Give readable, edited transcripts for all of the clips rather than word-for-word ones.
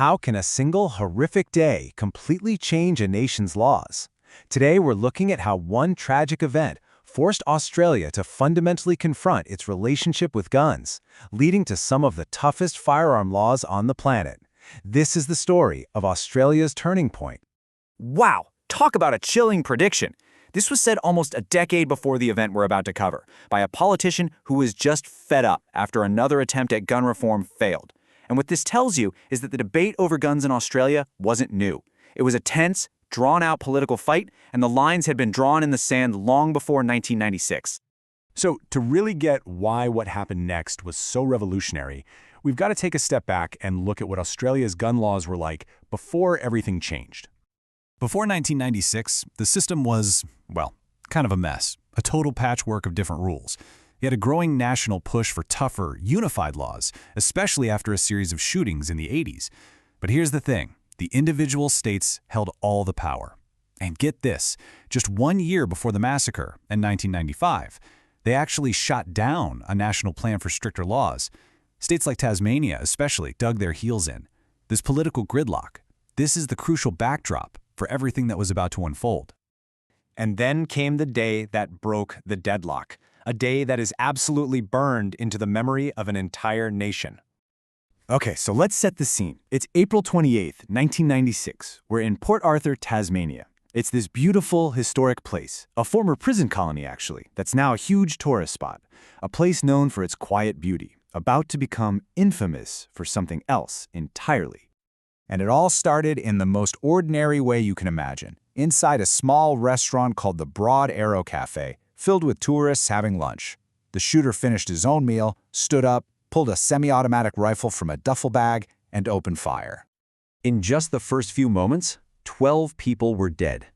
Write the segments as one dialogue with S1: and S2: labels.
S1: How can a single horrific day completely change a nation's laws? Today we're looking at how one tragic event forced Australia to fundamentally confront its relationship with guns, leading to some of the toughest firearm laws on the planet. This is the story of Australia's turning point.
S2: Wow, talk about a chilling prediction. This was said almost a decade before the event we're about to cover, by a politician who was just fed up after another attempt at gun reform failed. And what this tells you is that the debate over guns in Australia wasn't new. It was a tense, drawn-out political fight, and the lines had been drawn in the sand long before 1996.
S3: So, to really get why what happened next was so revolutionary, we've got to take a step back and look at what Australia's gun laws were like before everything changed. Before 1996, the system was, well, kind of a mess, a total patchwork of different rules. You had a growing national push for tougher, unified laws, especially after a series of shootings in the 80s. But here's the thing. The individual states held all the power. And get this, just 1 year before the massacre, in 1995, they actually shot down a national plan for stricter laws. States like Tasmania especially dug their heels in. This political gridlock, this is the crucial backdrop for everything that was about to unfold.
S1: And then came the day that broke the deadlock, a day that is absolutely burned into the memory of an entire nation. Okay, so let's set the scene. It's April 28th, 1996. We're in Port Arthur, Tasmania. It's this beautiful, historic place, a former prison colony actually, that's now a huge tourist spot, a place known for its quiet beauty, about to become infamous for something else entirely. And it all started in the most ordinary way you can imagine, inside a small restaurant called the Broad Arrow Cafe, filled with tourists having lunch. The shooter finished his own meal, stood up, pulled a semi-automatic rifle from a duffel bag, and opened fire.
S4: In just the first few moments, 12 people were dead.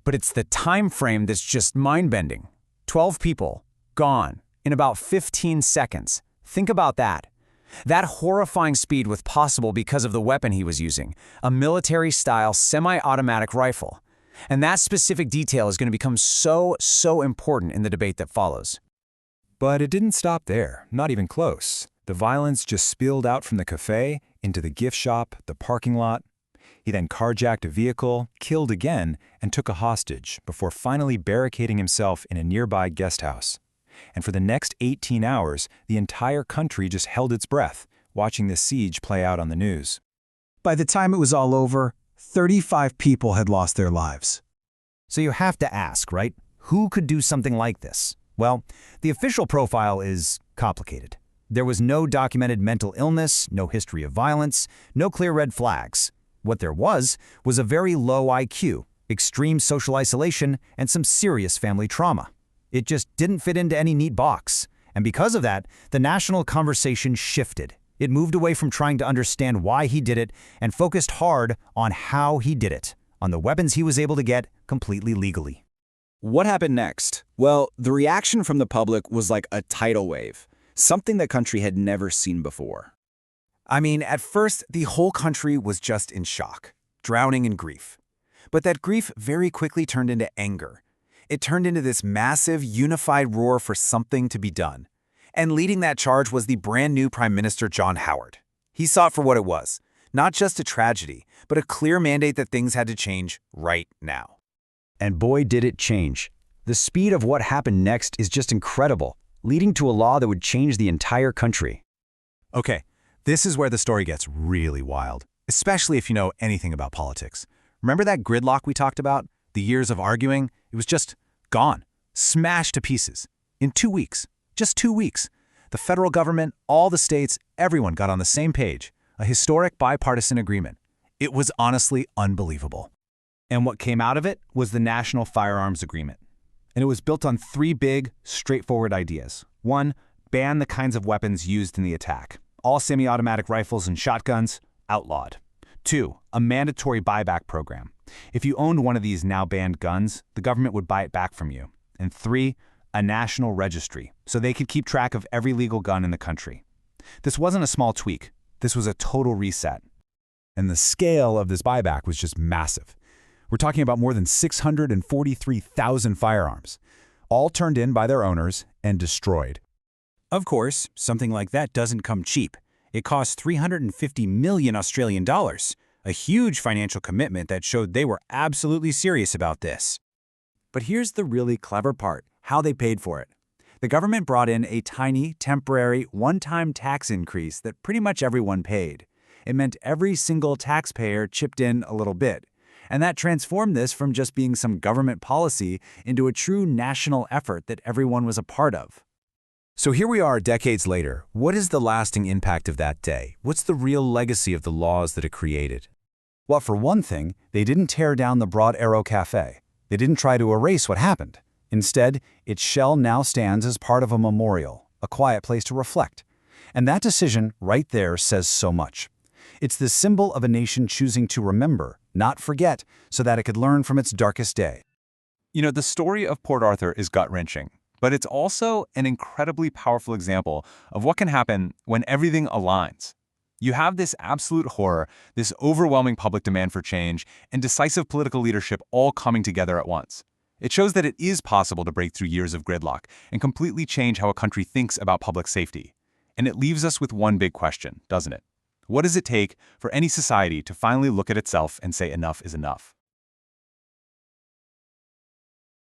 S1: But it's the time frame that's just mind-bending. 12 people, gone, in about 15 seconds. Think about that. That horrifying speed was possible because of the weapon he was using, a military-style semi-automatic rifle. And that specific detail is going to become so important in the debate that follows. But it didn't stop there, not even close. The violence just spilled out from the cafe into the gift shop, the parking lot. He then carjacked a vehicle, killed again, and took a hostage before finally barricading himself in a nearby guest house. And for the next 18 hours, the entire country just held its breath, watching the siege play out on the news.
S5: By the time it was all over, 35 people had lost their lives.
S4: So you have to ask, right? Who could do something like this? Well, the official profile is complicated. There was no documented mental illness, no history of violence, no clear red flags. What there was a very low IQ, extreme social isolation, and some serious family trauma. It just didn't fit into any neat box. And because of that, the national conversation shifted. It moved away from trying to understand why he did it and focused hard on how he did it, on the weapons he was able to get completely legally.
S2: What happened next? Well, the reaction from the public was like a tidal wave, something the country had never seen before.
S1: I mean, at first, the whole country was just in shock, drowning in grief. But that grief very quickly turned into anger. It turned into this massive, unified roar for something to be done. And leading that charge was the brand new Prime Minister John Howard. He saw it for what it was, not just a tragedy, but a clear mandate that things had to change right now.
S4: And boy, did it change. The speed of what happened next is just incredible, leading to a law that would change the entire country.
S1: Okay, this is where the story gets really wild, especially if you know anything about politics. Remember that gridlock we talked about? The years of arguing? It was just gone, smashed to pieces. In 2 weeks, just 2 weeks, the federal government, all the states, everyone got on the same page, a historic bipartisan agreement. It was honestly unbelievable. And what came out of it was the National Firearms Agreement. And it was built on 3 big, straightforward ideas. 1, ban the kinds of weapons used in the attack. All semi-automatic rifles and shotguns, outlawed. 2, a mandatory buyback program. If you owned one of these now banned guns, the government would buy it back from you. And 3, a national registry, so they could keep track of every legal gun in the country. This wasn't a small tweak. This was a total reset.
S3: And the scale of this buyback was just massive. We're talking about more than 643,000 firearms, all turned in by their owners and destroyed.
S1: Of course, something like that doesn't come cheap.
S3: It cost 350 million Australian dollars, a huge financial commitment that showed they were absolutely serious about this.
S2: But here's the really clever part, how they paid for it. The government brought in a tiny, temporary, one-time tax increase that pretty much everyone paid. It meant every single taxpayer chipped in a little bit. And that transformed this from just being some government policy into a true national effort that everyone was a part of.
S3: So here we are decades later. What is the lasting impact of that day? What's the real legacy of the laws that it created?
S4: Well, for one thing, they didn't tear down the Broad Arrow Cafe. They didn't try to erase what happened. Instead, its shell now stands as part of a memorial, a quiet place to reflect. And that decision right there says so much. It's the symbol of a nation choosing to remember, not forget, so that it could learn from its darkest day.
S1: You know, the story of Port Arthur is gut-wrenching, but it's also an incredibly powerful example of what can happen when everything aligns. You have this absolute horror, this overwhelming public demand for change, and decisive political leadership all coming together at once. It shows that it is possible to break through years of gridlock and completely change how a country thinks about public safety. And it leaves us with one big question, doesn't it? What does it take for any society to finally look at itself and say enough is enough?